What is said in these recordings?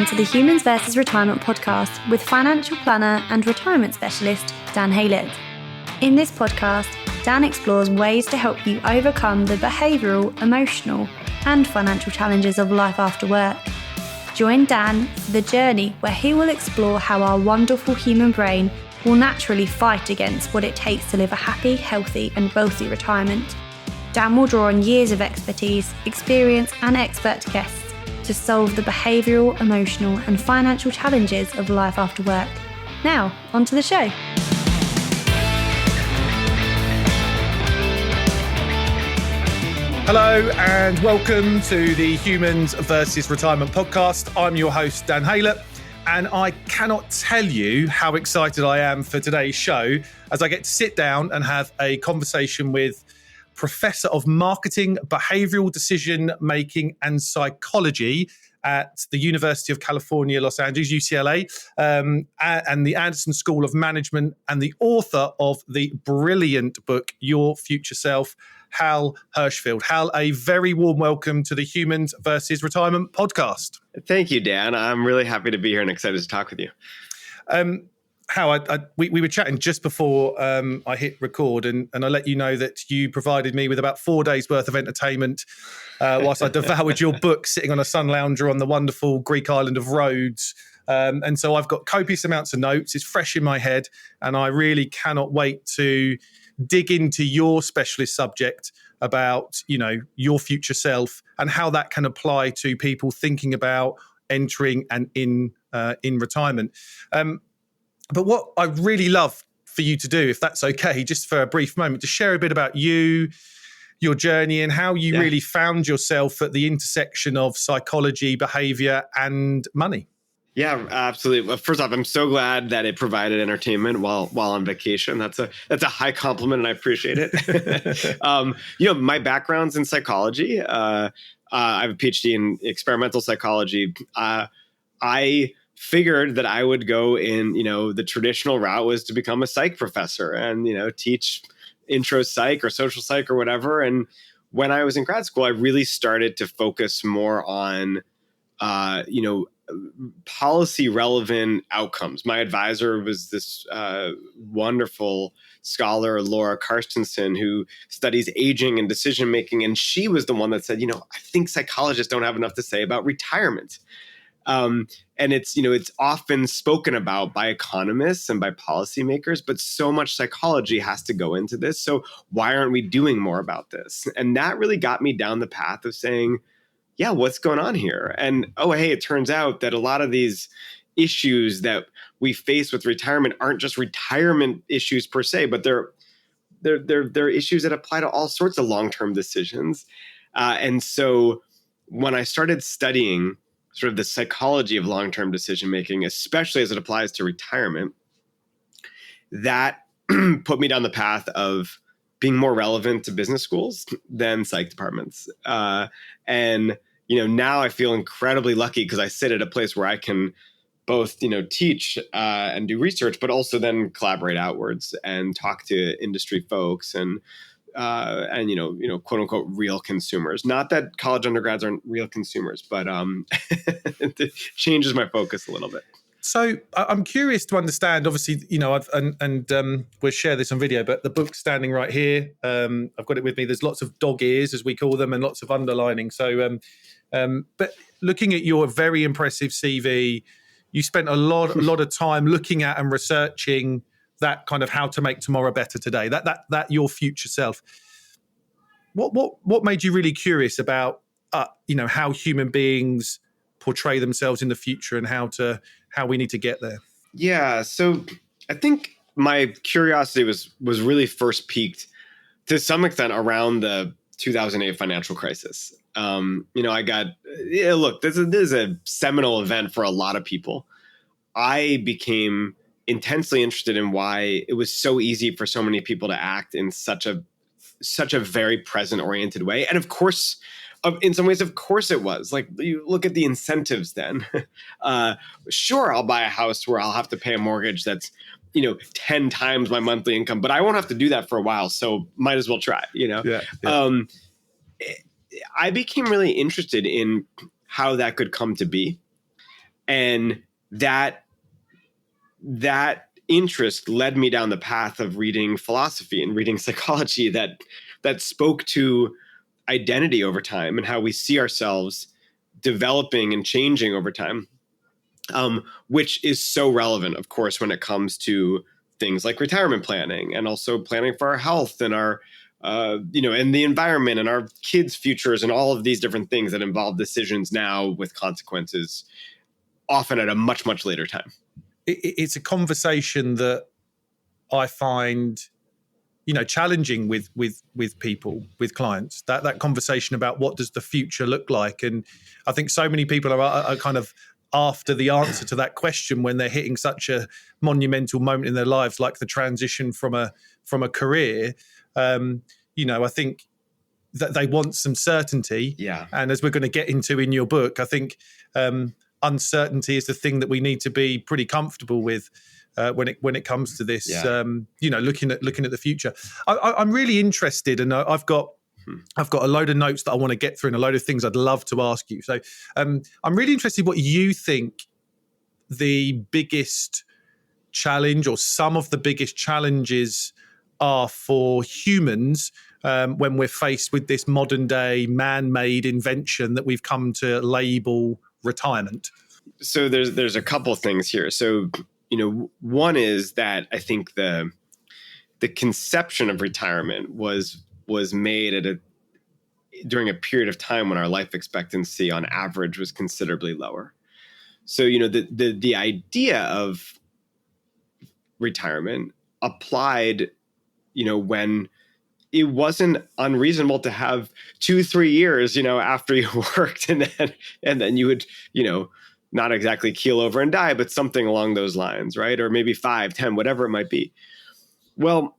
to the Humans vs. Retirement podcast with financial planner and retirement specialist Dan Haylett. In this podcast, Dan explores ways to help you overcome the behavioural, emotional and financial challenges of life after work. Join Dan for the journey where he will explore how our wonderful human brain will naturally fight against what it takes to live a happy, healthy and wealthy retirement. Dan will draw on years of expertise, experience and expert guests to solve the behavioural, emotional and financial challenges of life after work. Now, on to the show. Hello and welcome to the Humans vs. Retirement podcast. I'm your host, Dan Haylett, and I cannot tell you how excited I am for today's show as I get to sit down and have a conversation with Professor of Marketing, Behavioural Decision Making and Psychology at the University of California, Los Angeles, UCLA, and the Anderson School of Management, and the author of the brilliant book, Your Future Self, Hal Hershfield. Hal, a very warm welcome to the Humans vs. Retirement podcast. Thank you, Dan. I'm really happy to be here and excited to talk with you. Hal, we were chatting just before I hit record, and I let you know that you provided me with about 4 days worth of entertainment whilst I devoured your book sitting on a sun lounger on the wonderful Greek island of Rhodes. And so I've got copious amounts of notes. It's fresh in my head, and I really cannot wait to dig into your specialist subject about, your future self and how that can apply to people thinking about entering and in retirement. But what I'd really love for you to do, if that's okay, just for a brief moment, to share a bit about you, your journey, and how you really found yourself at the intersection of psychology, behavior, and money. Yeah, absolutely. Well, first off, I'm so glad that it provided entertainment while on vacation. That's a high compliment, and I appreciate it. My background's in psychology. I have a PhD in experimental psychology. I figured that I would go in, the traditional route was to become a psych professor and, teach intro psych or social psych or whatever. And when I was in grad school, I really started to focus more on, policy relevant outcomes. My advisor was this wonderful scholar, Laura Karstensen, who studies aging and decision making. And she was the one that said, I think psychologists don't have enough to say about retirement. And it's often spoken about by economists and by policymakers, but so much psychology has to go into this. So why aren't we doing more about this? And that really got me down the path of saying, yeah, what's going on here? And, it turns out that a lot of these issues that we face with retirement aren't just retirement issues per se, but they're issues that apply to all sorts of long-term decisions. And so when I started studying sort of the psychology of long-term decision-making, especially as it applies to retirement, that put me down the path of being more relevant to business schools than psych departments. Now I feel incredibly lucky because I sit at a place where I can both, teach and do research, but also then collaborate outwards and talk to industry folks and quote unquote real consumers. Not that college undergrads aren't real consumers, but it changes my focus a little bit. So I'm curious to understand, obviously, we'll share this on video, but the book's standing right here. I've got it with me. There's lots of dog ears, as we call them, and lots of underlining. So, but looking at your very impressive CV, you spent a lot of time looking at and researching that kind of how to make tomorrow better today, that your future self. What made you really curious about, how human beings portray themselves in the future and how we need to get there? Yeah. So I think my curiosity was really first piqued to some extent around the 2008 financial crisis. This is a seminal event for a lot of people. I became intensely interested in why it was so easy for so many people to act in such a very present oriented way. And of course, in some ways, of course it was. Like, you look at the incentives then. Sure, I'll buy a house where I'll have to pay a mortgage that's, 10 times my monthly income, but I won't have to do that for a while. So might as well try, Yeah. I became really interested in how that could come to be. And that interest led me down the path of reading philosophy and reading psychology that spoke to identity over time and how we see ourselves developing and changing over time, which is so relevant, of course, when it comes to things like retirement planning and also planning for our health and our, and the environment and our kids' futures and all of these different things that involve decisions now with consequences, often at a much, much later time. It's a conversation that I find, challenging with people, with clients, that conversation about what does the future look like. And I think so many people are kind of after the answer to that question when they're hitting such a monumental moment in their lives, like the transition from a career. I think that they want some certainty. Yeah. And as we're going to get into in your book, I think uncertainty is the thing that we need to be pretty comfortable with when it comes to this. Yeah. Looking at the future. I'm really interested, and I've got a load of notes that I want to get through and a load of things I'd love to ask you. So I'm really interested in what you think the biggest challenge or some of the biggest challenges are for humans when we're faced with this modern day man-made invention that we've come to label retirement. So there's a couple things here. So, one is that I think the conception of retirement was made during a period of time when our life expectancy on average was considerably lower. So, the idea of retirement applied, when it wasn't unreasonable to have 2-3 years, after you worked and then you would, not exactly keel over and die, but something along those lines, right? Or maybe 5, 10, whatever it might be. Well,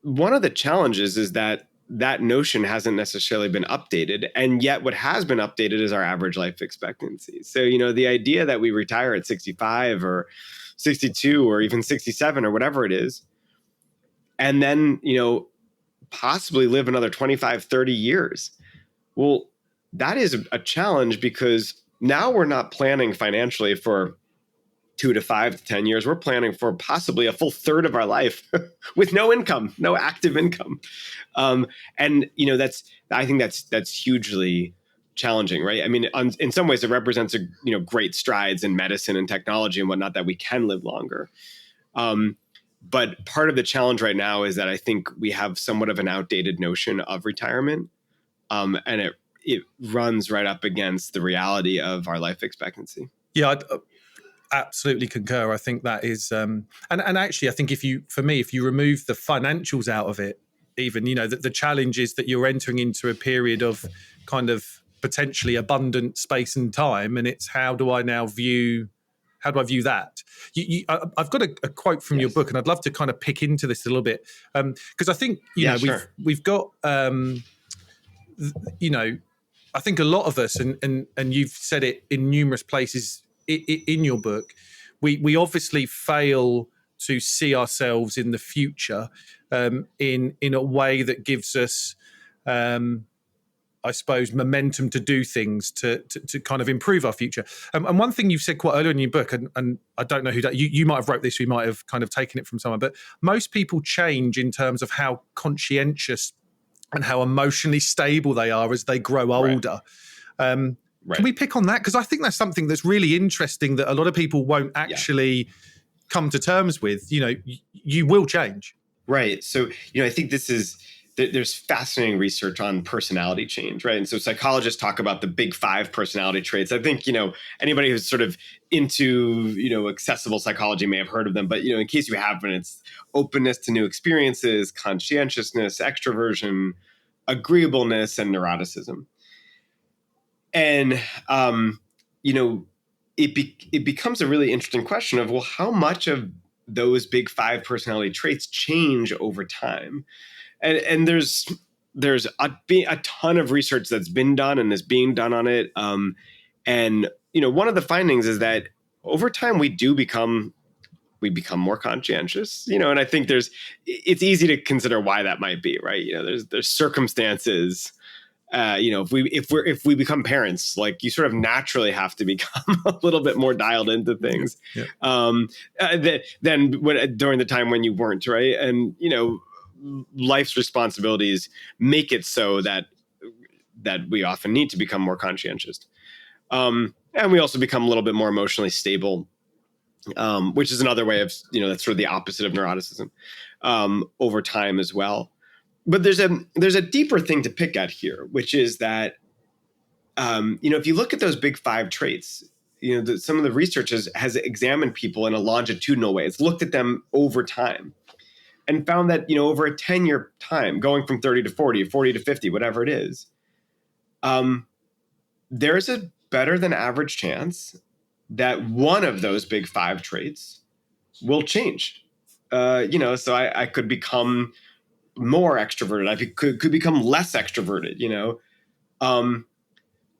one of the challenges is that notion hasn't necessarily been updated. And yet what has been updated is our average life expectancy. So, the idea that we retire at 65 or 62 or even 67 or whatever it is, and then, possibly live another 25, 30 years. Well, that is a challenge because now we're not planning financially for 2 to 5 to 10 years. We're planning for possibly a full third of our life with no income, no active income. I think that's hugely challenging, right? I mean, in some ways it represents great strides in medicine and technology and whatnot that we can live longer. But part of the challenge right now is that I think we have somewhat of an outdated notion of retirement. And it runs right up against the reality of our life expectancy. Yeah, I absolutely concur. I think that is, and actually, I think if you remove the financials out of it, even, the challenge is that you're entering into a period of kind of potentially abundant space and time. And it's how do I view that? I've got a quote from your book, and I'd love to kind of pick into this a little bit because I think we've got I think a lot of us, and you've said it in numerous places in your book, we obviously fail to see ourselves in the future in a way that gives us I suppose, momentum to do things to kind of improve our future. And one thing you've said quite early in your book, and I don't know who that, you might have wrote this, we might have kind of taken it from someone, but most people change in terms of how conscientious and how emotionally stable they are as they grow older. Right. Can we pick on that? Because I think that's something that's really interesting that a lot of people won't actually come to terms with. You will change. Right. So, I think there's fascinating research on personality change, right? And so psychologists talk about the big 5 personality traits. I think, anybody who's sort of into, accessible psychology may have heard of them, but, in case you haven't, it's openness to new experiences, conscientiousness, extroversion, agreeableness, and neuroticism. And, it becomes a really interesting question of, well, how much of those big 5 personality traits change over time? And there's a ton of research that's been done and is being done on it. And one of the findings is that over time we become more conscientious. And I think it's easy to consider why that might be, right? There's circumstances If we become parents, like you sort of naturally have to become a little bit more dialed into things, than during the time when you weren't, right? And life's responsibilities make it so that we often need to become more conscientious, and we also become a little bit more emotionally stable, which is another way of that's sort of the opposite of neuroticism, over time as well. But there's a deeper thing to pick at here, which is that, if you look at those big 5 traits, some of the research has examined people in a longitudinal way. It's looked at them over time and found that, over a 10-year time, going from 30 to 40, 40 to 50, whatever it is, there's a better than average chance that one of those big 5 traits will change. So I could become more extroverted. I could become less extroverted,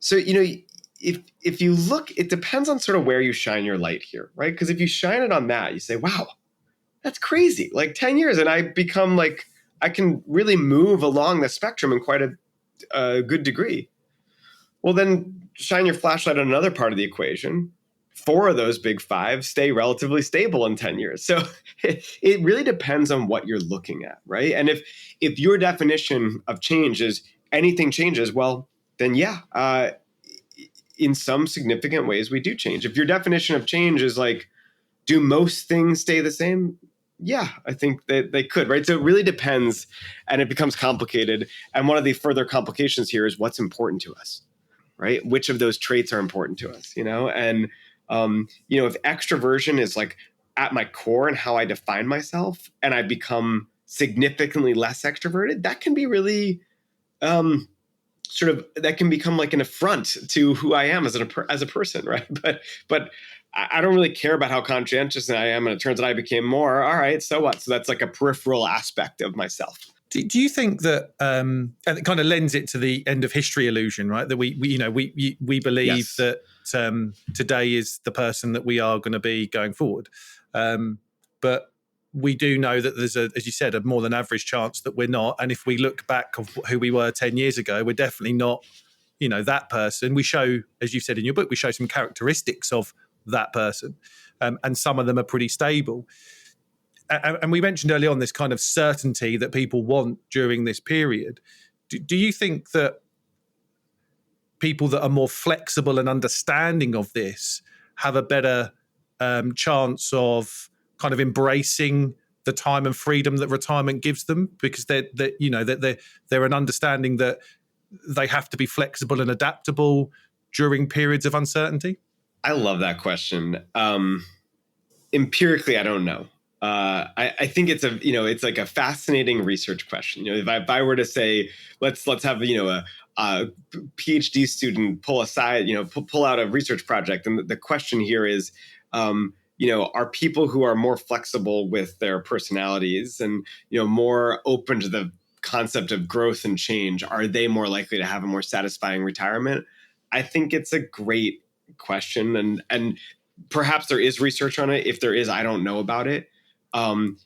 So, if you look, it depends on sort of where you shine your light here, right? Because if you shine it on that, you say, wow, that's crazy. Like 10 years and I become like, I can really move along the spectrum in quite a good degree. Well, then shine your flashlight on another part of the equation. 4 of those big 5 stay relatively stable in 10 years. So it really depends on what you're looking at, right? And if your definition of change is anything changes, well, then in some significant ways we do change. If your definition of change is like, do most things stay the same? Yeah, I think that they could, right? So it really depends, and it becomes complicated. And one of the further complications here is what's important to us, right? Which of those traits are important to us, And if extroversion is like at my core and how I define myself, and I become significantly less extroverted, that can be really that can become like an affront to who I am as a person, right? But I don't really care about how conscientious I am, and it turns out I became more. All right, so what? So that's like a peripheral aspect of myself. Do you think that, and it kind of lends it to the end of history illusion, right? That we believe Yes. that today is the person that we are going to be going forward, but we do know that there's as you said, a more than average chance that we're not. And if we look back of who we were 10 years ago, we're definitely not, that person. We show, as you said in your book, we show some characteristics of that person, and some of them are pretty stable. And we mentioned early on this kind of certainty that people want during this period. Do you think that people that are more flexible and understanding of this have a better chance of kind of embracing the time and freedom that retirement gives them, because they're an understanding that they have to be flexible and adaptable during periods of uncertainty? I love that question. Empirically, I don't know. I think it's it's like a fascinating research question. If I were to say, let's have a PhD student pull aside, pull out a research project, and the question here is, are people who are more flexible with their personalities and more open to the concept of growth and change, are they more likely to have a more satisfying retirement? I think it's a great question, and perhaps there is research on it. If there is, I don't know about it. I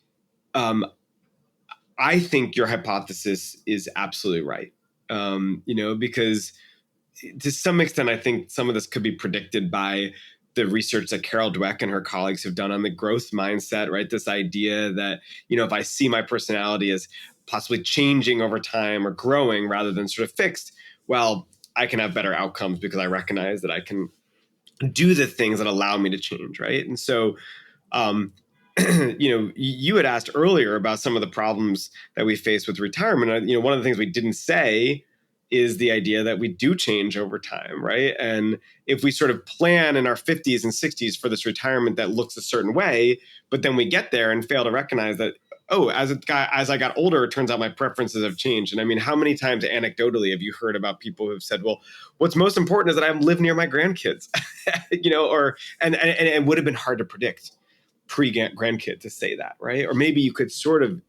think your hypothesis is absolutely right. Because to some extent, I think some of this could be predicted by the research that Carol Dweck and her colleagues have done on the growth mindset, right? This idea that, if I see my personality as possibly changing over time or growing rather than sort of fixed, well, I can have better outcomes because I recognize that I can do the things that allow me to change, right? And so, you had asked earlier about some of the problems that we face with retirement. One of the things we didn't say is the idea that we do change over time, right? And if we sort of plan in our 50s and 60s for this retirement that looks a certain way, but then we get there and fail to recognize that, as I got older, it turns out my preferences have changed. And I mean, how many times anecdotally have you heard about people who've said, well, what's most important is that I live near my grandkids, and it would have been hard to predict pre-grandkid to say that, right? Or maybe you could sort of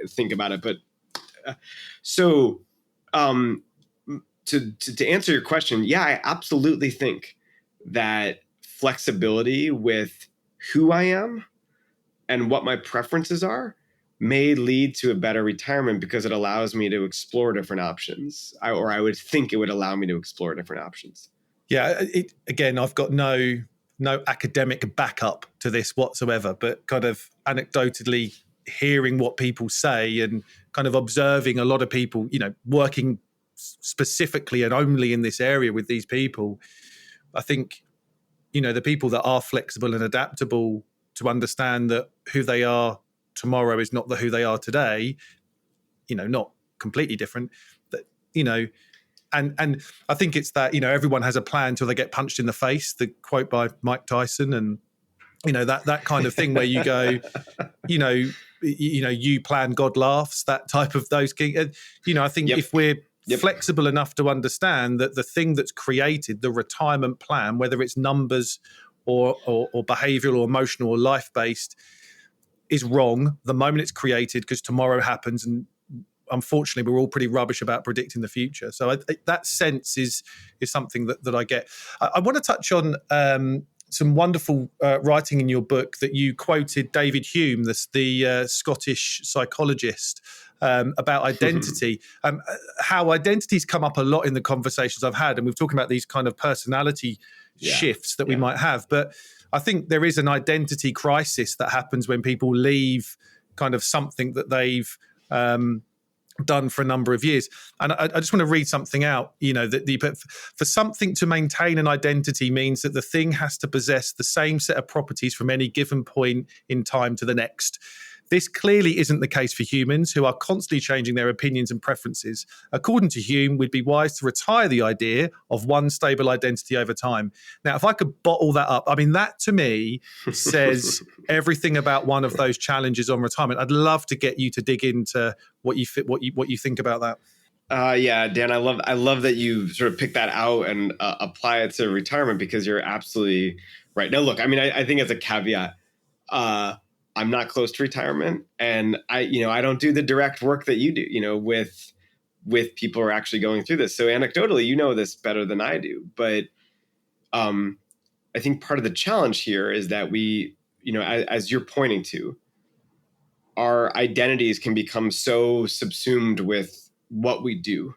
think about it, but to answer your question, yeah, I absolutely think that flexibility with who I am and what my preferences are may lead to a better retirement because it allows me to explore different options, or I would think it would allow me to explore different options. Yeah, again, I've got no academic backup to this whatsoever, but kind of anecdotally hearing what people say and kind of observing a lot of people, working specifically and only in this area with these people, I think, the people that are flexible and adaptable to understand that who they are tomorrow is not who they are today, not completely different, that, and I think it's that, everyone has a plan till they get punched in the face, the quote by Mike Tyson, and, that kind of thing where you go, you plan, God laughs, that type of those king. I think if we're flexible enough to understand that the thing that's created the retirement plan, whether it's numbers or behavioral or emotional or life-based, is wrong the moment it's created, because tomorrow happens, and unfortunately we're all pretty rubbish about predicting the future. So that sense is something that I get. I want to touch on some wonderful writing in your book that you quoted David Hume, the Scottish psychologist, about identity, how identities come up a lot in the conversations I've had, and we've talked about these kind of personality shifts that we might have, but I think there is an identity crisis that happens when people leave kind of something that they've done for a number of years. And I just want to read something out, that for something to maintain an identity means that the thing has to possess the same set of properties from any given point in time to the next. This clearly isn't the case for humans, who are constantly changing their opinions and preferences. According to Hume, we'd be wise to retire the idea of one stable identity over time. Now, if I could bottle that up, I mean, that to me says everything about one of those challenges on retirement. I'd love to get you to dig into what you think about that. Yeah, Dan, I love that you sort of pick that out and apply it to retirement, because you're absolutely right. Now, look, I mean, I think as a caveat, I'm not close to retirement, and I don't do the direct work that you do, with people who are actually going through this. So anecdotally, you know this better than I do. But I think part of the challenge here is that we, as you're pointing to, our identities can become so subsumed with what we do,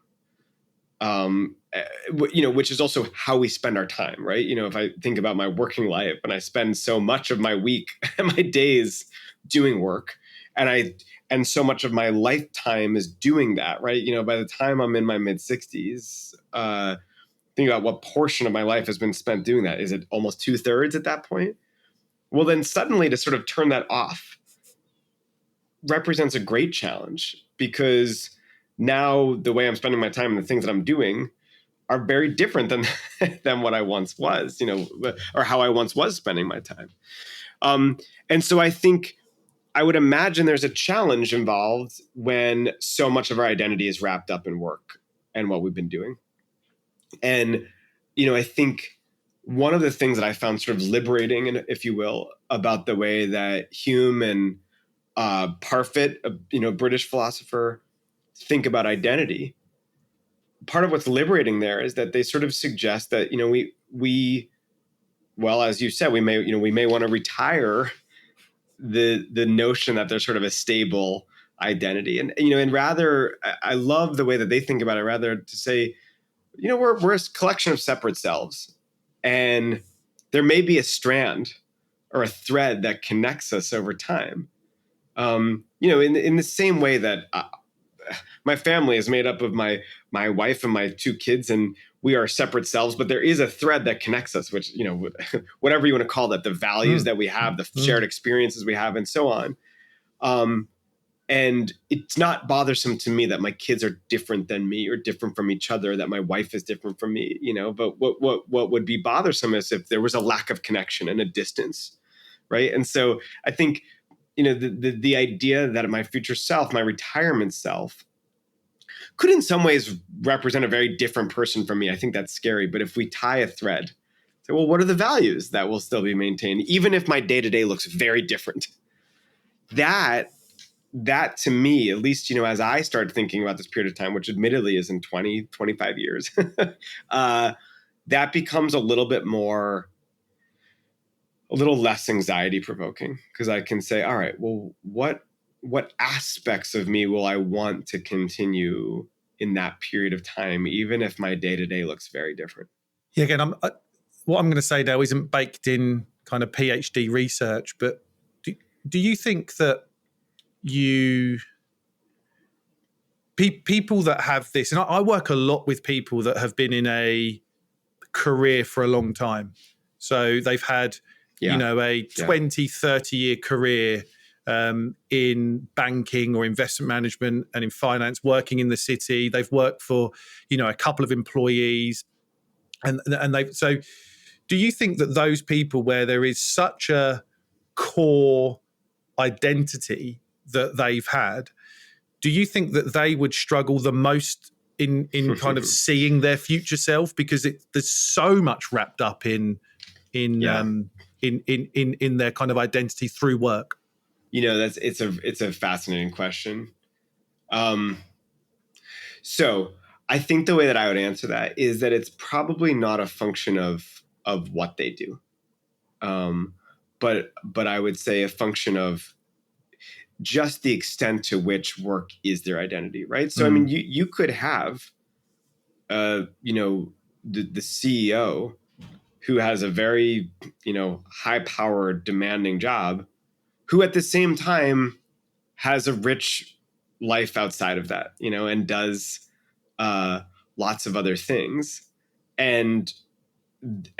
which is also how we spend our time, right? If I think about my working life, and I spend so much of my week and my days doing work, and so much of my lifetime is doing that, right? By the time I'm in my mid 60s, think about what portion of my life has been spent doing that. Is it almost 2/3 at that point? Well, then suddenly to sort of turn that off represents a great challenge, because now the way I'm spending my time and the things that I'm doing are very different than what I once was, or how I once was spending my time. And so I think I would imagine there's a challenge involved when so much of our identity is wrapped up in work and what we've been doing. And, I think one of the things that I found sort of liberating, if you will, about the way that Hume and Parfit, a British philosopher, think about identity, part of what's liberating there is that they sort of suggest that, we well, as you said, we may want to retire the notion that there's sort of a stable identity. And rather, I love the way that they think about it, rather to say, we're a collection of separate selves, and there may be a strand or a thread that connects us over time. In the same way that my family is made up of my wife and my 2 kids, and we are separate selves, but there is a thread that connects us, which, whatever you want to call that, the values that we have, the shared experiences we have, and so on. And it's not bothersome to me that my kids are different than me or different from each other, that my wife is different from me, but what would be bothersome is if there was a lack of connection and a distance, right? And so I think, the idea that my future self, my retirement self, could in some ways represent a very different person from me. I think that's scary. But if we tie a thread, say, well, what are the values that will still be maintained, even if my day-to-day looks very different? That to me, at least, as I started thinking about this period of time, which admittedly is in 20, 25 years, that becomes a little less anxiety provoking, because I can say, all right, well, what what aspects of me will I want to continue in that period of time, even if my day-to-day looks very different? Yeah, again, what I'm going to say now isn't baked in kind of PhD research, but do you think that people that have this, and I work a lot with people that have been in a career for a long time. So they've had, a 20, 30-year career in banking or investment management and in finance, working in the city. They've worked for, a couple of employees. And so do you think that those people where there is such a core identity that they've had, do you think that they would struggle the most in kind of seeing their future self, because there's so much wrapped up in their kind of identity through work? It's a fascinating question. So I think the way that I would answer that is that it's probably not a function of what they do, but I would say a function of just the extent to which work is their identity, right? So I mean, you could have, the CEO who has a very, high-powered, demanding job, who at the same time has a rich life outside of that, and does lots of other things, and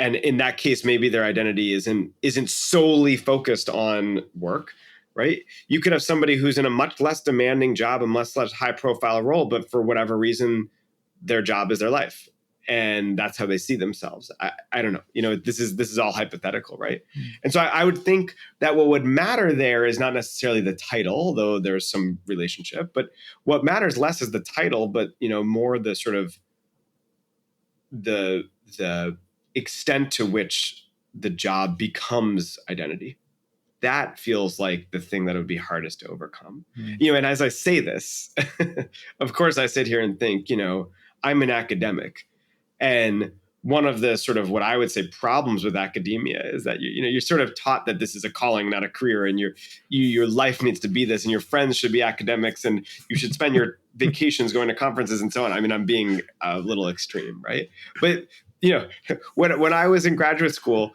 in that case, maybe their identity isn't solely focused on work, right? You could have somebody who's in a much less demanding job, a much less high-profile role, but for whatever reason, their job is their life, and that's how they see themselves. I don't know. This is all hypothetical, right? And so I would think that what would matter there is not necessarily the title, though there's some relationship, but what matters less is the title, but more the sort of the extent to which the job becomes identity. That feels like the thing that would be hardest to overcome. And as I say this, of course I sit here and think, I'm an academic, and one of the sort of what I would say problems with academia is that you're sort of taught that this is a calling, not a career, and your life needs to be this, and your friends should be academics, and you should spend your vacations going to conferences and so on. I mean, I'm being a little extreme, right? But when I was in graduate school,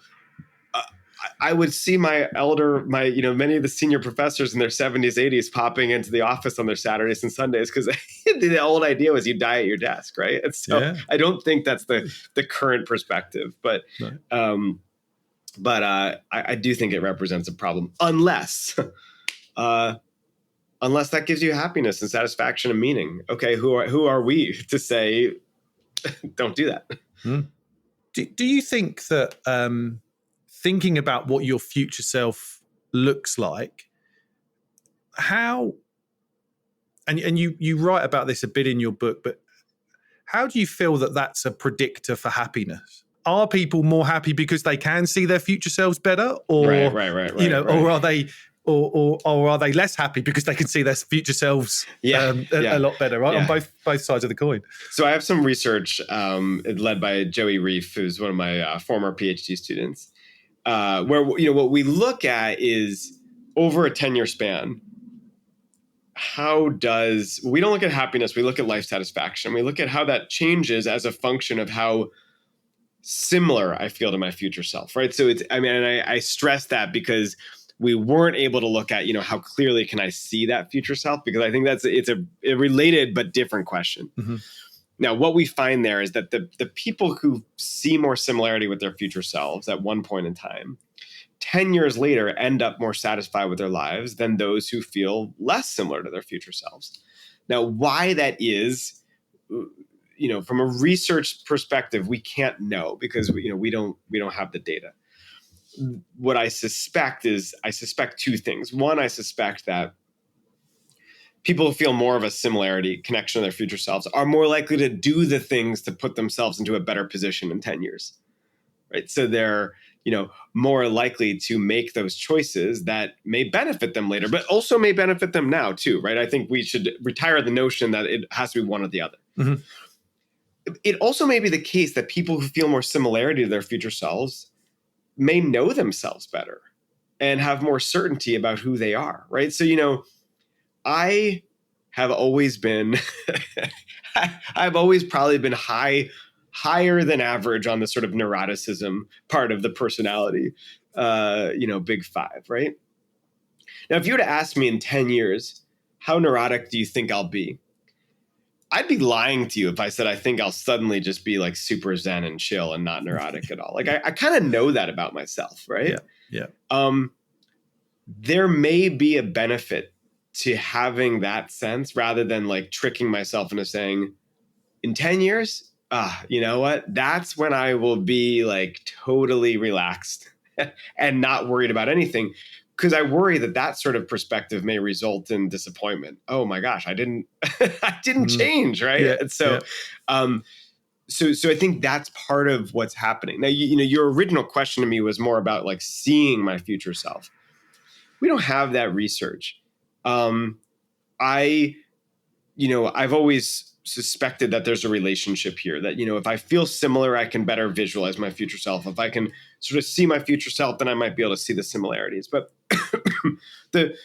I would see many of the senior professors in their 70s, 80s popping into the office on their Saturdays and Sundays, because the old idea was you die at your desk, right? And so I don't think that's the current perspective, but no. I do think it represents a problem, unless that gives you happiness and satisfaction and meaning. Okay, who are we to say don't do that? Do you think that thinking about what your future self looks like, how, and you write about this a bit in your book, but how do you feel that that's a predictor for happiness? Are people more happy because they can see their future selves better, or right. or are they, or are they less happy because they can see their future selves a lot better, right? On both sides of the coin. So I have some research led by Joey Reif, who's one of my former PhD students, where what we look at is over a 10-year span. We don't look at happiness, we look at life satisfaction. We look at how that changes as a function of how similar I feel to my future self, right? So I stress that because we weren't able to look at, how clearly can I see that future self? Because I think it's a related but different question. Mm-hmm. Now, what we find there is that the people who see more similarity with their future selves at one point in time, 10 years later, end up more satisfied with their lives than those who feel less similar to their future selves. Now, why that is, from a research perspective, we can't know because we don't have the data. What I suspect two things. One, I suspect that people who feel more of a similarity, connection to their future selves, are more likely to do the things to put themselves into a better position in 10 years, right? So they're, more likely to make those choices that may benefit them later, but also may benefit them now too, right? I think we should retire the notion that it has to be one or the other. Mm-hmm. It also may be the case that people who feel more similarity to their future selves may know themselves better and have more certainty about who they are, right? So, I have always been, I've always probably been higher than average on the sort of neuroticism part of the personality, big five, right? Now, if you were to ask me in 10 years, how neurotic do you think I'll be? I'd be lying to you if I said I think I'll suddenly just be like super zen and chill and not neurotic at all. Like I kind of know that about myself, right? Yeah. There may be a benefit to having that sense rather than like tricking myself into saying, in 10 years, you know what? That's when I will be like totally relaxed and not worried about anything. Because I worry that sort of perspective may result in disappointment. Oh my gosh, I didn't change, right? Yeah, and so, so I think that's part of what's happening. Now, your original question to me was more about like seeing my future self. We don't have that research. I've always suspected that there's a relationship here that, if I feel similar, I can better visualize my future self. If I can sort of see my future self, then I might be able to see the similarities. But the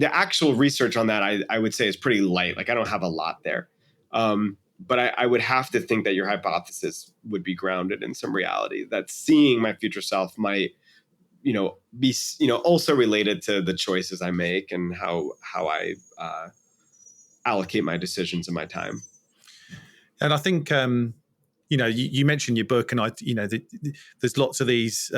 actual research on that, I would say is pretty light. Like I don't have a lot there. But I would have to think that your hypothesis would be grounded in some reality, that seeing my future self might, be, also related to the choices I make and how I allocate my decisions and my time. And I think, you mentioned your book, and there's lots of these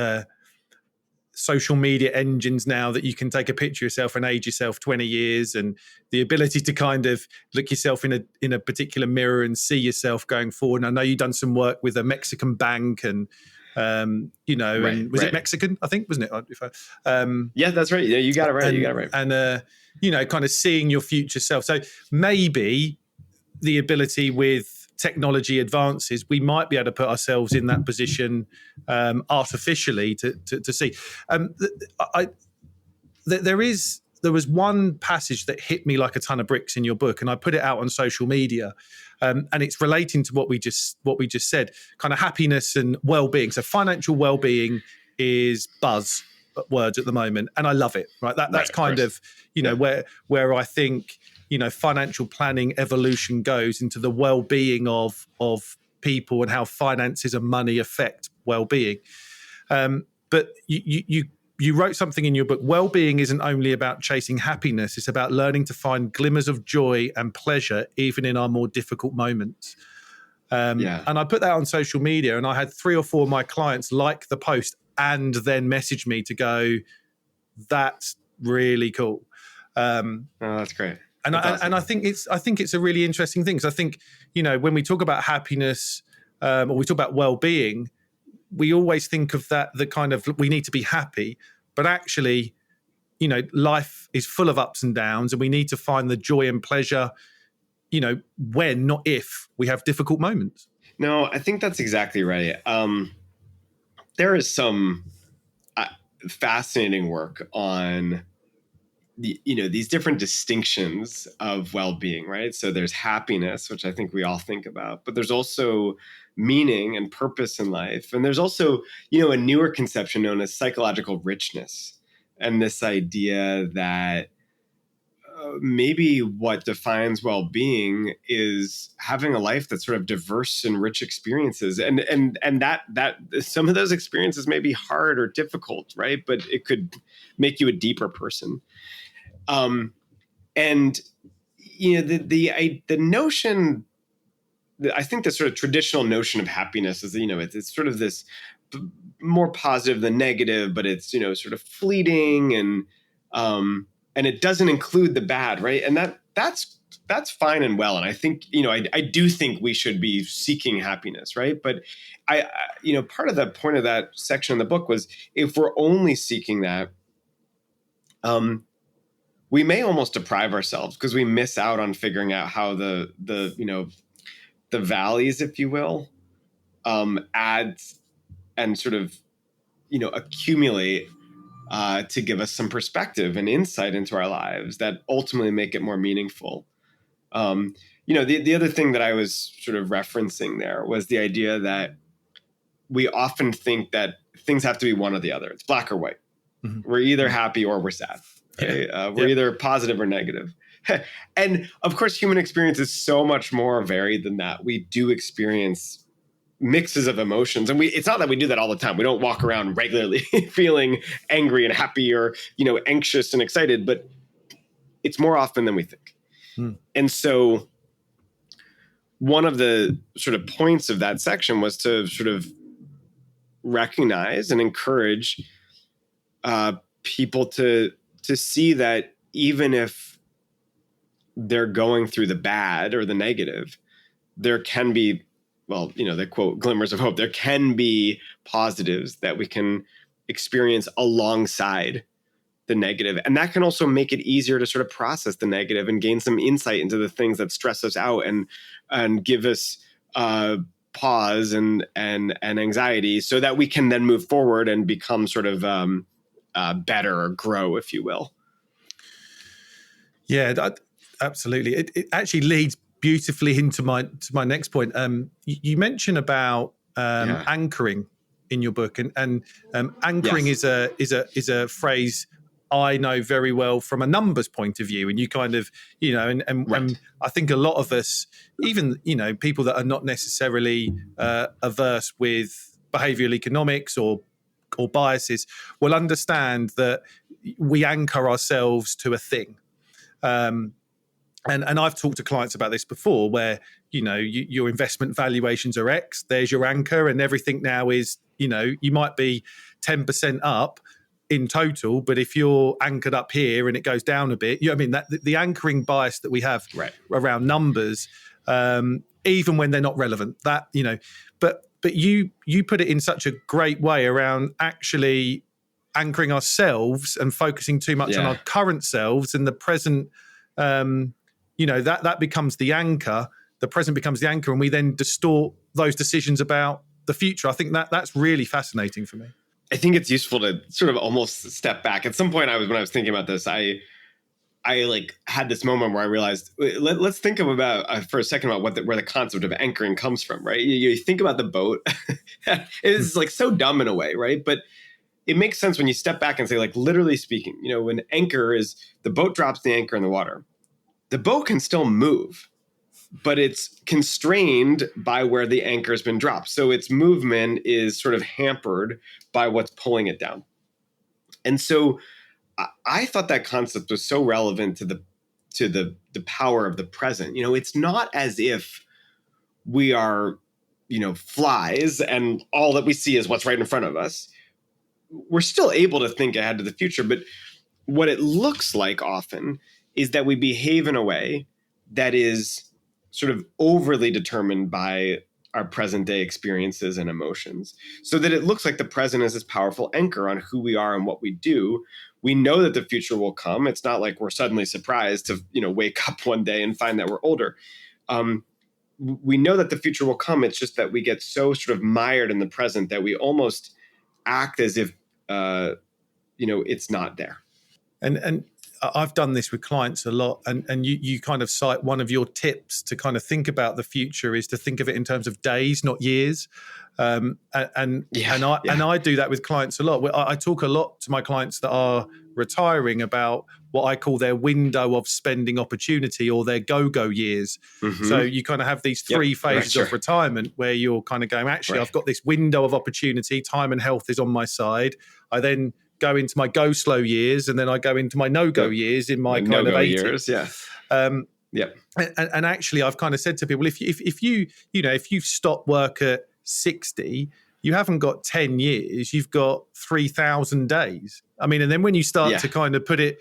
social media engines now that you can take a picture of yourself and age yourself 20 years, and the ability to kind of look yourself in a particular mirror and see yourself going forward. And I know you've done some work with a Mexican bank, and and was it Mexican? I think, wasn't it? Yeah, that's right. Yeah, you got it right. And kind of seeing your future self. So maybe the ability with technology advances, we might be able to put ourselves in that position artificially to see. There was one passage that hit me like a ton of bricks in your book, and I put it out on social media, and it's relating to what we just said, kind of happiness and well-being. So financial well-being is buzzwords at the moment, and I love it. Right, that's kind of where I think financial planning evolution goes into the well-being of people and how finances and money affect well-being. But you wrote something in your book. Well-being isn't only about chasing happiness; it's about learning to find glimmers of joy and pleasure even in our more difficult moments. And I put that on social media, and I had 3 or 4 of my clients like the post and then message me to go, "That's really cool." That's great. And I think it's a really interesting thing, because I think when we talk about happiness or we talk about well-being, we always think of that the kind of we need to be happy, but actually life is full of ups and downs, and we need to find the joy and pleasure when, not if, we have difficult moments. No, I think that's exactly right. There is some fascinating work on these different distinctions of well-being, right? So there's happiness, which I think we all think about, but there's also meaning and purpose in life. And there's also, a newer conception known as psychological richness, and this idea that maybe what defines well-being is having a life that's sort of diverse and rich experiences, and that some of those experiences may be hard or difficult, right? But it could make you a deeper person. And the notion, I think the sort of traditional notion of happiness is, it's sort of this more positive than negative, but it's, sort of fleeting, and it doesn't include the bad, right? And that's fine and well. And I think, I do think we should be seeking happiness, right? But I part of the point of that section in the book was, if we're only seeking that, we may almost deprive ourselves, because we miss out on figuring out how the valleys, if you will, add and sort of, accumulate to give us some perspective and insight into our lives that ultimately make it more meaningful. The other thing that I was sort of referencing there was the idea that we often think that things have to be one or the other. It's black or white. Mm-hmm. We're either happy or we're sad. Right? We're either positive or negative. And of course, human experience is so much more varied than that. We do experience mixes of emotions, and it's not that we do that all the time. We don't walk around regularly feeling angry and happy, or anxious and excited, but it's more often than we think. And so one of the sort of points of that section was to sort of recognize and encourage people to see that even if they're going through the bad or the negative, there can be, they quote, glimmers of hope. There can be positives that we can experience alongside the negative. And that can also make it easier to sort of process the negative and gain some insight into the things that stress us out and give us pause and anxiety, so that we can then move forward and become sort of better, or grow, if you will. Yeah, absolutely. It actually leads beautifully into my next point. You mentioned about anchoring in your book, and anchoring is a phrase I know very well from a numbers point of view. And you kind of, and I think a lot of us, even people that are not necessarily averse with behavioral economics or biases, will understand that we anchor ourselves to a thing. And I've talked to clients about this before, where, your investment valuations are X, there's your anchor, and everything now is, you might be 10% up in total, but if you're anchored up here and it goes down a bit, that the anchoring bias that we have around numbers, even when they're not relevant, that, but you put it in such a great way around actually anchoring ourselves and focusing too much on our current selves, and the present, that becomes the anchor. The present becomes the anchor, and we then distort those decisions about the future. I think that's really fascinating for me. I think it's useful to sort of almost step back. At some point, when I was thinking about this, I had this moment where I realized, let's think about for a second about where the concept of anchoring comes from, right? You think about the boat. It's like so dumb in a way, right? But it makes sense when you step back and say, like, literally speaking, when anchor is, the boat drops the anchor in the water. The boat can still move, but it's constrained by where the anchor has been dropped. So its movement is sort of hampered by what's pulling it down. And so I thought that concept was so relevant to the power of the present. It's not as if we are, flies and all that we see is what's right in front of us. We're still able to think ahead to the future, but what it looks like often is that we behave in a way that is sort of overly determined by our present day experiences and emotions, so that it looks like the present is this powerful anchor on who we are and what we do. We know that the future will come. It's not like we're suddenly surprised to, wake up one day and find that we're older. We know that the future will come. It's just that we get so sort of mired in the present that we almost act as if, it's not there. And I've done this with clients a lot, and you kind of cite one of your tips to kind of think about the future is to think of it in terms of days, not years. And I do that with clients a lot. I talk a lot to my clients that are retiring about what I call their window of spending opportunity, or their go-go years. Mm-hmm. So you kind of have these three phases of retirement where you're kind of going, actually, I've got this window of opportunity, time and health is on my side. I then go into my go slow years, and then I go into my no-go years in my kind of 80s. Years, And actually, I've kind of said to people, if you stop work at 60, you haven't got 10 years, you've got 3,000 days. I mean, and then when you start to kind of put it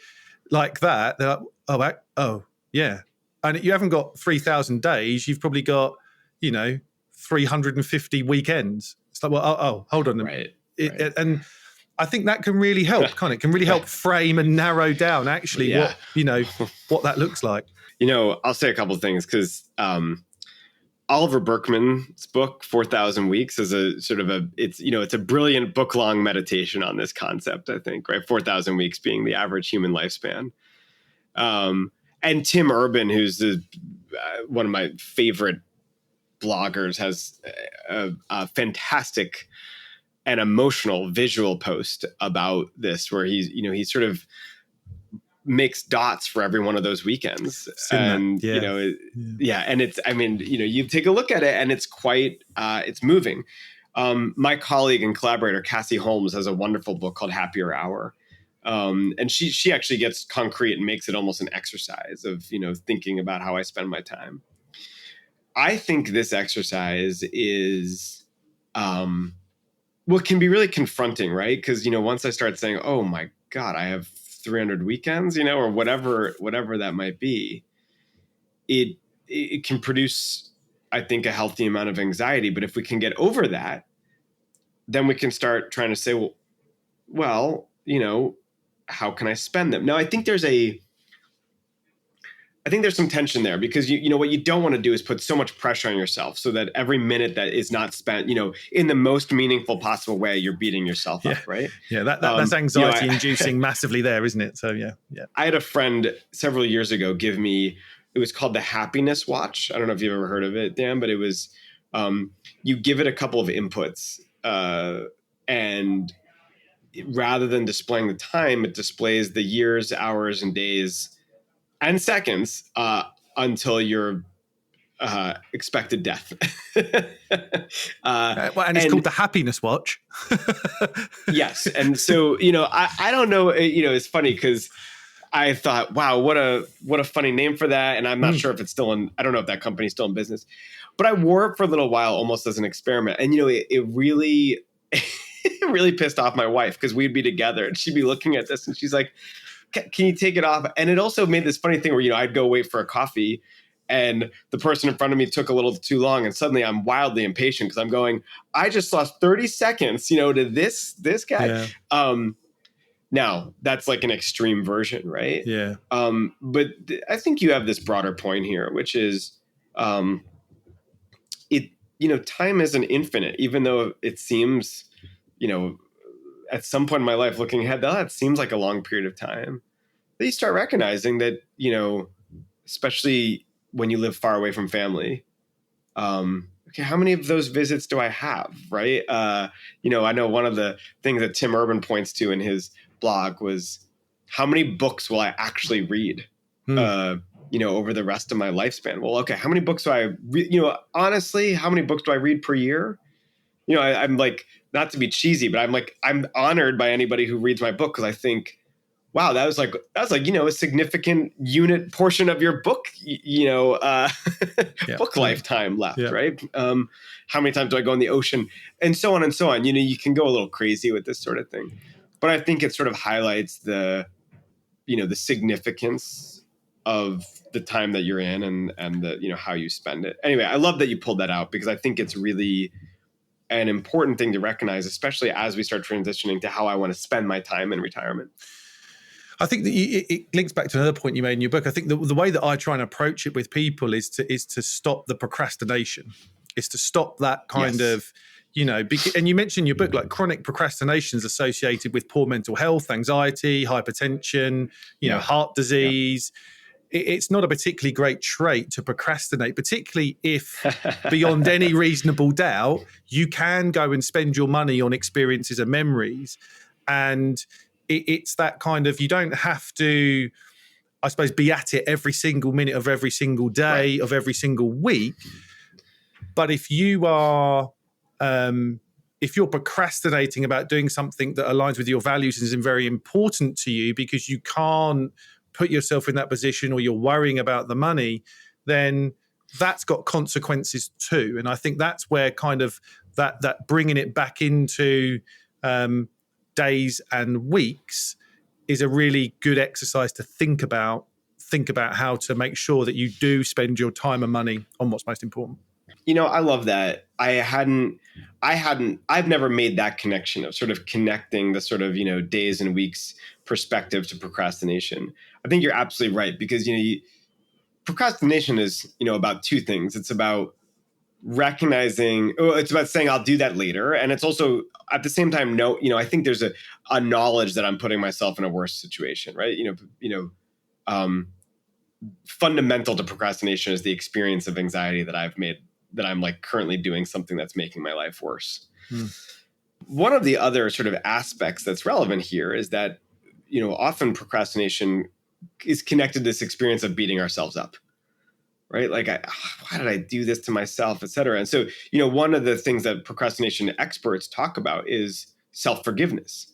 like that, they're like, oh, yeah. And you haven't got 3,000 days, you've probably got, 350 weekends. It's like, well, hold on. Right. And I think that can really help, It can really help frame and narrow down actually what that looks like. I'll say a couple of things, because Oliver Burkeman's book, 4,000 Weeks, is a sort of it's a brilliant book-long meditation on this concept, I think, right? 4,000 weeks being the average human lifespan. And Tim Urban, who's one of my favorite bloggers, has a fantastic and emotional visual post about this, where he's sort of makes dots for every one of those weekends. And, and it's, I mean, you take a look at it and it's quite, it's moving. My colleague and collaborator, Cassie Holmes, has a wonderful book called Happier Hour. And she actually gets concrete and makes it almost an exercise of, thinking about how I spend my time. I think this exercise is, can be really confronting, right? Because, once I start saying, oh my God, I have 300 weekends, or whatever that might be, it can produce, I think, a healthy amount of anxiety. But if we can get over that, then we can start trying to say, well, how can I spend them? Now, I think there's some tension there, because what you don't want to do is put so much pressure on yourself so that every minute that is not spent, in the most meaningful possible way, you're beating yourself up, right? Yeah, that's anxiety inducing massively there, isn't it? So yeah. I had a friend several years ago give me, it was called the Happiness Watch. I don't know if you've ever heard of it, Dan, but it was, you give it a couple of inputs, and rather than displaying the time, it displays the years, hours, and days and seconds until your expected death. And it's called the Happiness Watch. Yes. And so, I don't know, it's funny because I thought, wow, what a funny name for that. And I'm not sure if it's still I don't know if that company's still in business, but I wore it for a little while almost as an experiment. And, it really, it really pissed off my wife, because we'd be together and she'd be looking at this and she's like, can you take it off? And it also made this funny thing where, I'd go wait for a coffee and the person in front of me took a little too long. And suddenly I'm wildly impatient because I'm going, I just lost 30 seconds, to this guy. Yeah. Now that's like an extreme version, right? Yeah. But I think you have this broader point here, which is, time isn't infinite, even though it seems, at some point in my life looking ahead, that seems like a long period of time. But you start recognizing that, especially when you live far away from family, okay, how many of those visits do I have? Right. I know one of the things that Tim Urban points to in his blog was, how many books will I actually read, over the rest of my lifespan? Well, okay, how many books do I read? Honestly, how many books do I read per year? I'm like, not to be cheesy, but I'm honored by anybody who reads my book, because I think, wow, that was like a significant unit portion of your book, book lifetime left, right? How many times do I go in the ocean, and so on and so on? You can go a little crazy with this sort of thing, but I think it sort of highlights the significance of the time that you're in and the how you spend it. Anyway, I love that you pulled that out, because I think it's really an important thing to recognize, especially as we start transitioning to how I want to spend my time in retirement. I think that it links back to another point you made in your book. I think the way that I try and approach it with people is to stop the procrastination, is to stop that kind of, and you mentioned in your book, like chronic procrastination is associated with poor mental health, anxiety, hypertension, heart disease. It's not a particularly great trait to procrastinate, particularly if beyond any reasonable doubt, you can go and spend your money on experiences and memories. And it's that kind of, you don't have to, I suppose, be at it every single minute of every single day of every single week. But if you are, if you're procrastinating about doing something that aligns with your values and is very important to you because you can't put yourself in that position, or you're worrying about the money, then that's got consequences too. And I think that's where kind of that bringing it back into days and weeks is a really good exercise to think about how to make sure that you do spend your time and money on what's most important. I love that. I've never made that connection of sort of connecting the sort of, days and weeks perspective to procrastination. I think you're absolutely right, because, procrastination is, about two things. It's about recognizing, it's about saying I'll do that later. And it's also at the same time, I think there's a knowledge that I'm putting myself in a worse situation, right? Fundamental to procrastination is the experience of anxiety that I've made, that I'm like currently doing something that's making my life worse. One of the other sort of aspects that's relevant here is that, often procrastination is connected to this experience of beating ourselves up, right? Like, why did I do this to myself, et cetera? And so, one of the things that procrastination experts talk about is self-forgiveness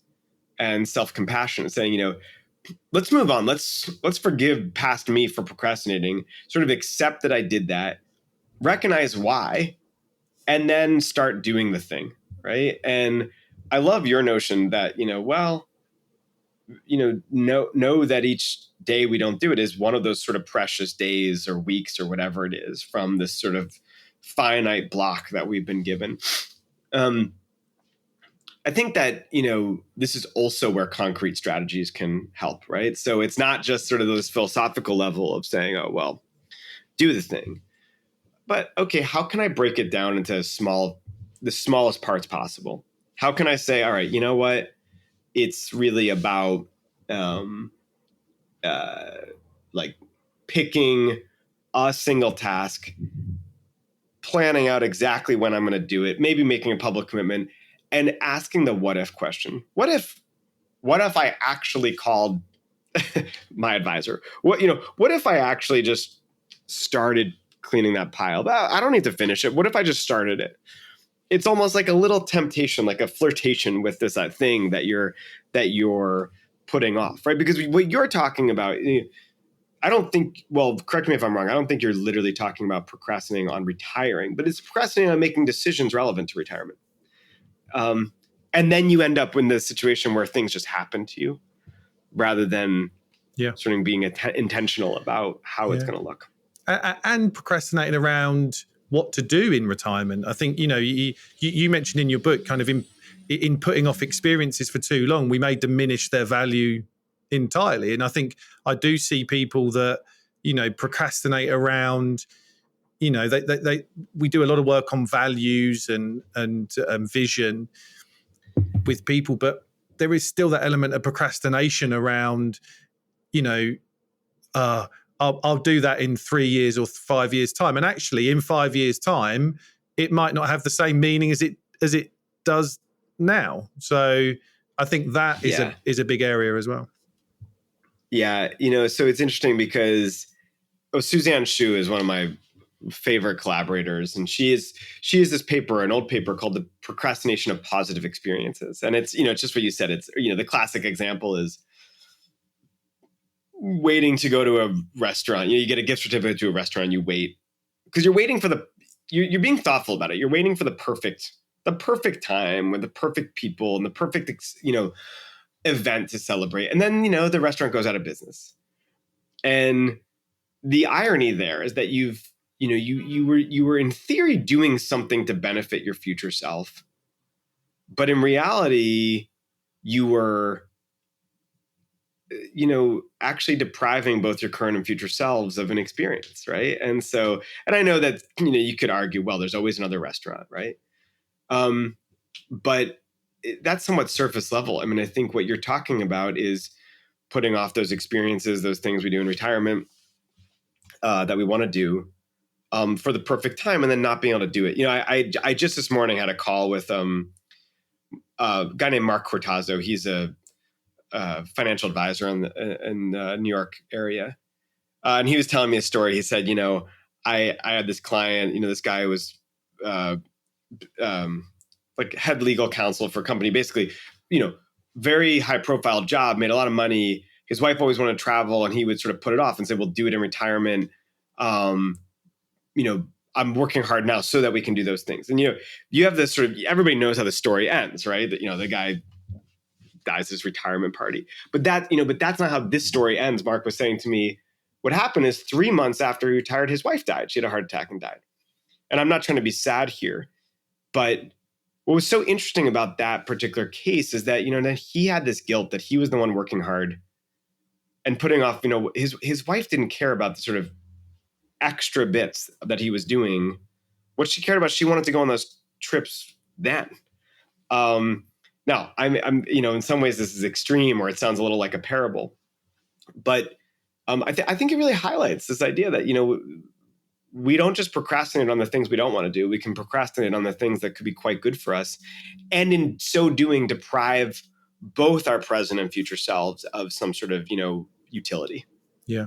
and self-compassion, saying, let's move on. Let's forgive past me for procrastinating, sort of accept that I did that, recognize why, and then start doing the thing, right? And I love your notion that, know that each day we don't do it is one of those sort of precious days or weeks or whatever it is from this sort of finite block that we've been given. I think that, this is also where concrete strategies can help, right? So it's not just sort of this philosophical level of saying, oh, well, do the thing. But, okay, how can I break it down into the smallest parts possible? How can I say, all right, you know what? It's really about like picking a single task, planning out exactly when I'm going to do it, maybe making a public commitment, and asking the what if question. What if I actually called my advisor? What if I actually just started cleaning that pile? I don't need to finish it. What if I just started it? It's almost like a little temptation, like a flirtation with this thing that you're putting off, right? Because what you're talking about, I don't think, well, correct me if I'm wrong, I don't think you're literally talking about procrastinating on retiring, but it's procrastinating on making decisions relevant to retirement. And then you end up in the situation where things just happen to you rather than sort of being intentional about how it's going to look. And procrastinating around what to do in retirement. I think, you mentioned in your book kind of in putting off experiences for too long, we may diminish their value entirely. And I think I do see people that, procrastinate around, we do a lot of work on values and vision with people, but there is still that element of procrastination around, I'll do that in 3 years or 5 years time. And actually in 5 years time, it might not have the same meaning as it does now. So I think that is a big area as well. Yeah. So it's interesting because Suzanne Shu is one of my favorite collaborators. And she has this paper, an old paper called The Procrastination of Positive Experiences. And it's, it's just what you said. It's, the classic example is waiting to go to a restaurant. You get a gift certificate to a restaurant, you wait because you're waiting for you're being thoughtful about it. You're waiting for the perfect time with the perfect people and the perfect, event to celebrate. And then, the restaurant goes out of business. And the irony there is that you were in theory doing something to benefit your future self, but in reality, you were, actually depriving both your current and future selves of an experience, right? And so, and I know that, you could argue, well, there's always another restaurant, right? But that's somewhat surface level. I mean, I think what you're talking about is putting off those experiences, those things we do in retirement that we want to do for the perfect time, and then not being able to do it. I just this morning had a call with a guy named Mark Cortazzo. He's a financial advisor in the New York area, and he was telling me a story. He said, I had this client. This guy was like head legal counsel for a company, basically, very high profile job, made a lot of money. His wife always wanted to travel, and he would sort of put it off and say, we'll do it in retirement. I'm working hard now so that we can do those things. And, you have this sort of, everybody knows how the story ends, right? That, the guy dies at his retirement party, but that's not how this story ends. Mark was saying to me, what happened is 3 months after he retired, his wife died. She had a heart attack and died. And I'm not trying to be sad here, but what was so interesting about that particular case is that, that he had this guilt that he was the one working hard and putting off, his wife didn't care about the sort of extra bits that he was doing. What she cared about, she wanted to go on those trips then. Now I'm, in some ways this is extreme, or it sounds a little like a parable, but I think it really highlights this idea that, we don't just procrastinate on the things we don't want to do. We can procrastinate on the things that could be quite good for us. And in so doing, deprive both our present and future selves of some sort of, utility. Yeah.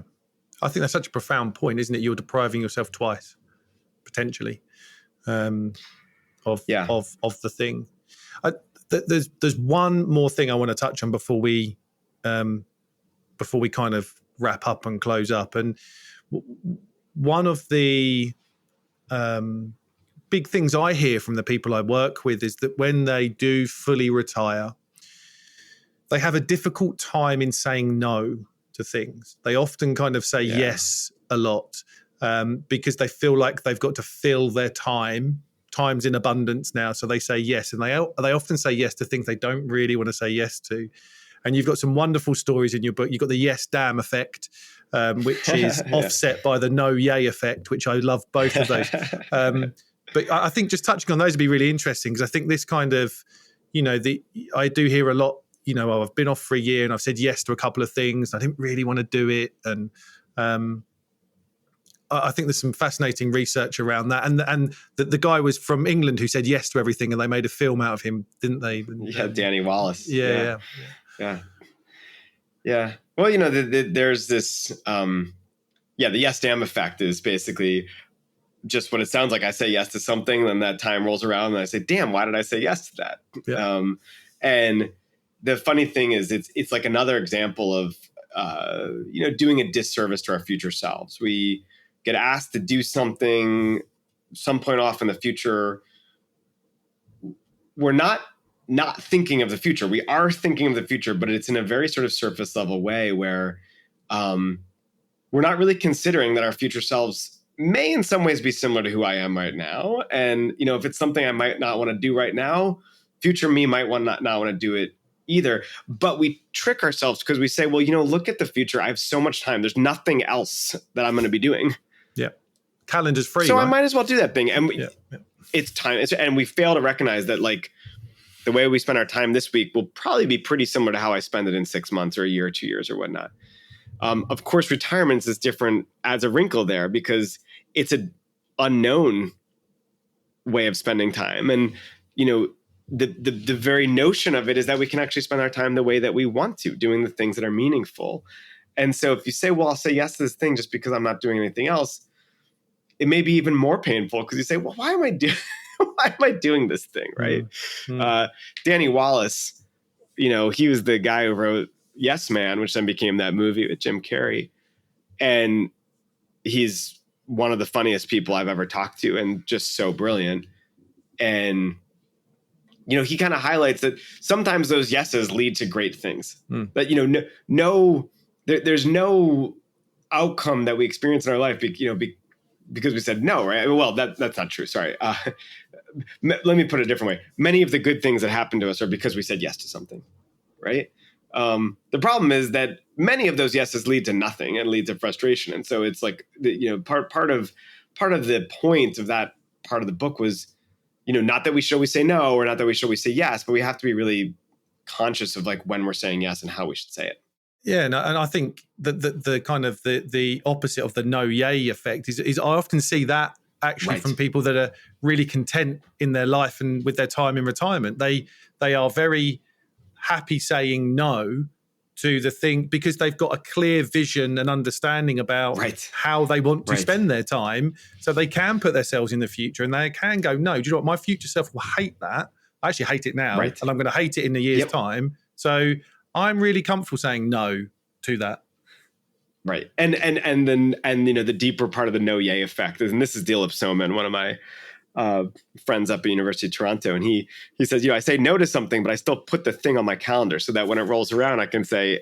I think that's such a profound point, isn't it? You're depriving yourself twice, potentially, of the thing. There's one more thing I want to touch on before we kind of wrap up and close up. And one of the big things I hear from the people I work with is that when they do fully retire, they have a difficult time in saying no to things. They often kind of say yes a lot because they feel like they've got to fill their time. Time's in abundance now, so they say yes, and they often say yes to things they don't really want to say yes to. And you've got some wonderful stories in your book. You've got the yes damn effect, which is offset by the no yay effect, which I love both of those. But I think just touching on those would be really interesting, because I think this kind of, I do hear a lot, I've been off for a year and I've said yes to a couple of things. I didn't really want to do it. And I think there's some fascinating research around that. And the guy was from England who said yes to everything, and they made a film out of him, didn't they? Yeah, Danny Wallace. Yeah. Well, there's this, the yes damn effect is basically just what it sounds like. I say yes to something, then that time rolls around and I say, damn, why did I say yes to that? Yeah. And the funny thing is it's like another example of, doing a disservice to our future selves. We get asked to do something some point off in the future. We're not thinking of the future. We are thinking of the future, but it's in a very sort of surface level way where we're not really considering that our future selves may in some ways be similar to who I am right now. And, if it's something I might not want to do right now, future me might not want to do it either. But we trick ourselves because we say, well, look at the future. I have so much time. There's nothing else that I'm going to be doing. Yeah. Calendar's free. So right? I might as well do that thing. And it's time. And we fail to recognize that, like, the way we spend our time this week will probably be pretty similar to how I spend it in 6 months or a year or 2 years or whatnot. Of course, retirement is different, adds a wrinkle there because it's an unknown way of spending time. And, the very notion of it is that we can actually spend our time the way that we want to, doing the things that are meaningful. And so if you say, well, I'll say yes to this thing just because I'm not doing anything else, it may be even more painful because you say, well, why am I doing this thing, right? Mm-hmm. Danny Wallace, he was the guy who wrote Yes Man, which then became that movie with Jim Carrey. And he's one of the funniest people I've ever talked to and just so brilliant. And, he kind of highlights that sometimes those yeses lead to great things. That, there's no outcome that we experience in our life, because we said no, right? Well, that's not true. Sorry. Let me put it a different way. Many of the good things that happen to us are because we said yes to something, right? The problem is that many of those yeses lead to nothing and lead to frustration. And so it's like, part of the point of that part of the book was, not that we should always say no, or not that we should always say yes, but we have to be really conscious of like when we're saying yes and how we should say it. Yeah, and I think that the kind of the opposite of the no yay effect is I often see that actually from people that are really content in their life and with their time in retirement. They are very happy saying no to the thing because they've got a clear vision and understanding about how they want to spend their time, so they can put themselves in the future and they can go, no, do you know what? My future self will hate that. I actually hate it now, and I'm going to hate it in a year's time. So I'm really comfortable saying no to that. Right. And then the deeper part of the no yay effect is, and this is Dilip Soman, one of my friends up at University of Toronto, and he says, I say no to something, but I still put the thing on my calendar so that when it rolls around, I can say,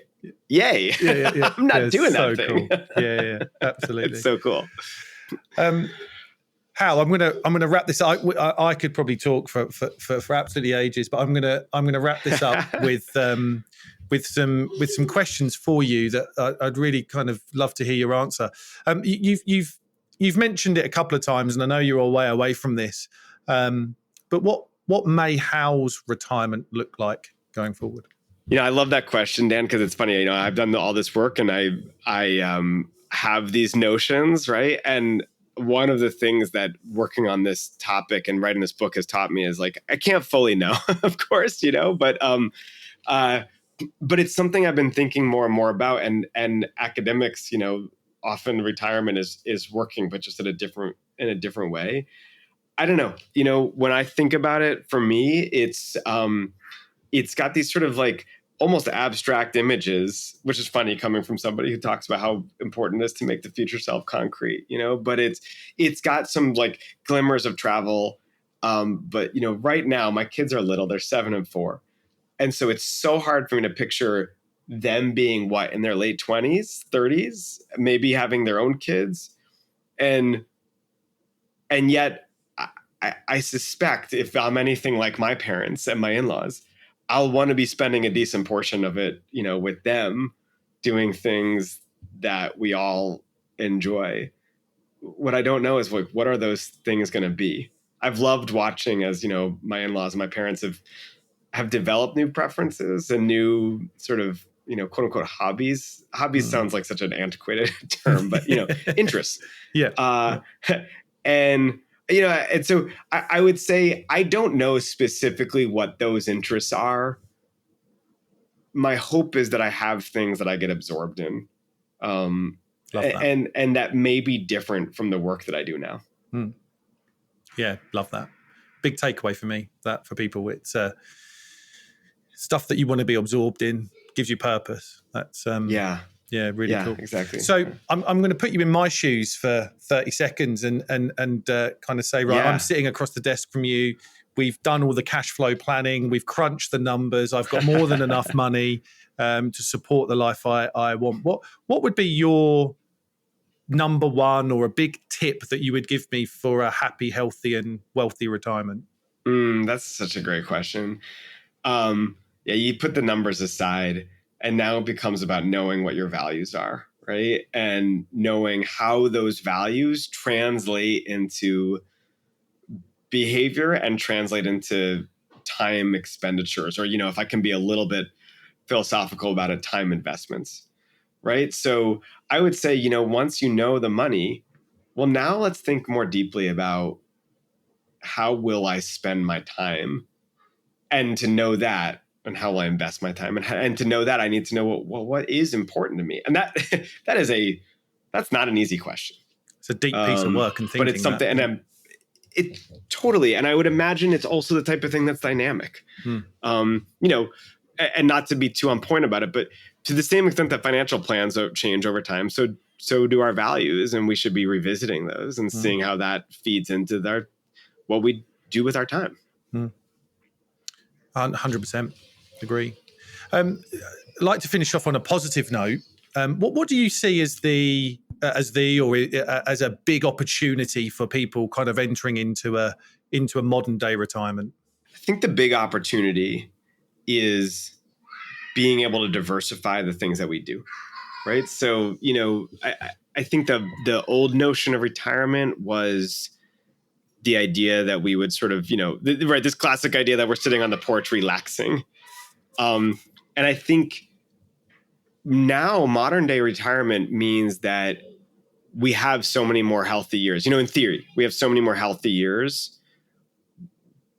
yay. Yeah. I'm not doing that thing. Cool. Yeah, absolutely. It's so cool. Hal, I'm gonna wrap this up. I could probably talk for absolutely ages, but I'm gonna wrap this up with some questions for you that I'd really kind of love to hear your answer. You've mentioned it a couple of times, and I know you're a way away from this. But what may Hal's retirement look like going forward? I love that question, Dan, because it's funny. I've done all this work, and I have these notions, right? And one of the things that working on this topic and writing this book has taught me is like I can't fully know, of course, but But it's something I've been thinking more and more about, and academics, often retirement is working, but just in a different way. I don't know. When I think about it, for me, it's got these sort of like almost abstract images, which is funny coming from somebody who talks about how important it is to make the future self concrete, but it's got some like glimmers of travel. But right now my kids are little, they're 7 and 4. And so it's so hard for me to picture them being in their late 20s, 30s, maybe having their own kids. And yet I suspect if I'm anything like my parents and my in-laws, I'll want to be spending a decent portion of it, with them doing things that we all enjoy. What I don't know is what are those things going to be? I've loved watching as, my in-laws and my parents have developed new preferences and new sort of, quote unquote hobbies. Hobbies sounds like such an antiquated term, but, interests. Yeah. And so I would say I don't know specifically what those interests are. My hope is that I have things that I get absorbed in, Love that. and that may be different from the work that I do now. Yeah, love that. Big takeaway for me, that for people, it's stuff that you want to be absorbed in, gives you purpose. That's really cool. Exactly. So I'm going to put you in my shoes for 30 seconds and kind of say, right, I'm sitting across the desk from you. We've done all the cash flow planning. We've crunched the numbers. I've got more than enough money to support the life I want. What would be your number one or a big tip that you would give me for a happy, healthy and wealthy retirement? That's such a great question. You put the numbers aside, and now it becomes about knowing what your values are, right? And knowing how those values translate into behavior and translate into time expenditures, or, if I can be a little bit philosophical about it, time investments, right? So I would say, once you know the money, well, now let's think more deeply about how will I spend my time, and to know that, and how will I invest my time, and to know that I need to know what is important to me, and that's not an easy question. It's a deep piece of work and thinking, but it's something, and it totally, and I would imagine it's also the type of thing that's dynamic, and not to be too on point about it, but to the same extent that financial plans change over time, so do our values, and we should be revisiting those and seeing how that feeds into what we do with our time. 100% agree. I'd like to finish off on a positive note. What do you see as a big opportunity for people kind of entering into a modern day retirement? I think the big opportunity is being able to diversify the things that we do, right? So, I think the old notion of retirement was the idea that we would sort of, this classic idea that we're sitting on the porch relaxing. And I think now modern day retirement means that we have so many more healthy years. In theory, we have so many more healthy years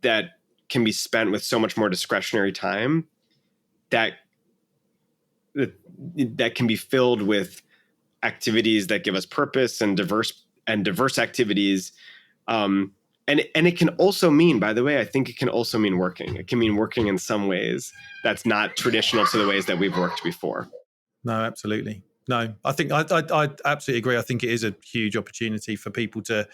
that can be spent with so much more discretionary time that can be filled with activities that give us purpose and diverse activities. And it can also mean, by the way, I think it can also mean working. It can mean working in some ways that's not traditional to the ways that we've worked before. No, absolutely. No, I think I absolutely agree. I think it is a huge opportunity for people to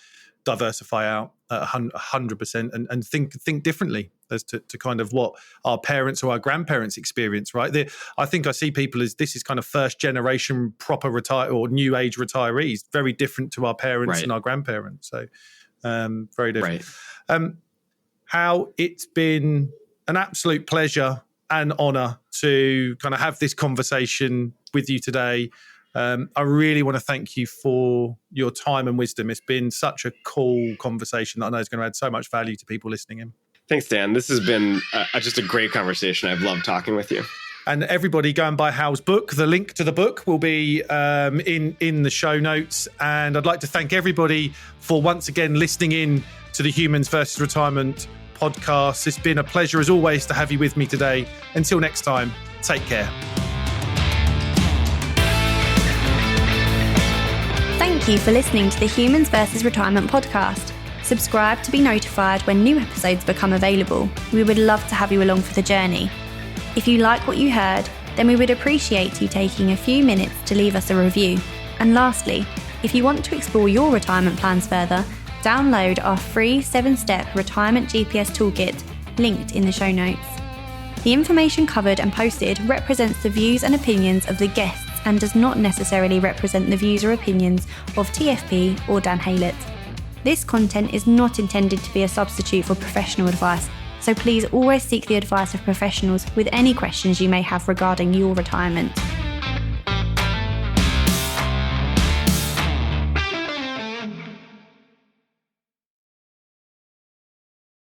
diversify out 100% and think differently as to kind of what our parents or our grandparents experience, right? I think I see people as this is kind of first generation proper retire or new age retirees, very different to our parents and our grandparents. So very different. Right. Hal, it's been an absolute pleasure and honor to kind of have this conversation with you today. I really want to thank you for your time and wisdom. It's been such a cool conversation that I know is going to add so much value to people listening in. Thanks, Dan. This has been just a great conversation. I've loved talking with you. And everybody go and buy Hal's book. The link to the book will be in the show notes. And I'd like to thank everybody for once again listening in to the Humans versus Retirement podcast. It's been a pleasure as always to have you with me today. Until next time, Take care. Thank you for listening to the Humans vs. Retirement podcast. Subscribe to be notified when new episodes become available. We would love to have you along for the journey. If you like what you heard, then we would appreciate you taking a few minutes to leave us a review. And lastly, if you want to explore your retirement plans further, download our free 7-step retirement GPS toolkit linked in the show notes. The information covered and posted represents the views and opinions of the guests and does not necessarily represent the views or opinions of TFP or Dan Haylett. This content is not intended to be a substitute for professional advice, so please always seek the advice of professionals with any questions you may have regarding your retirement.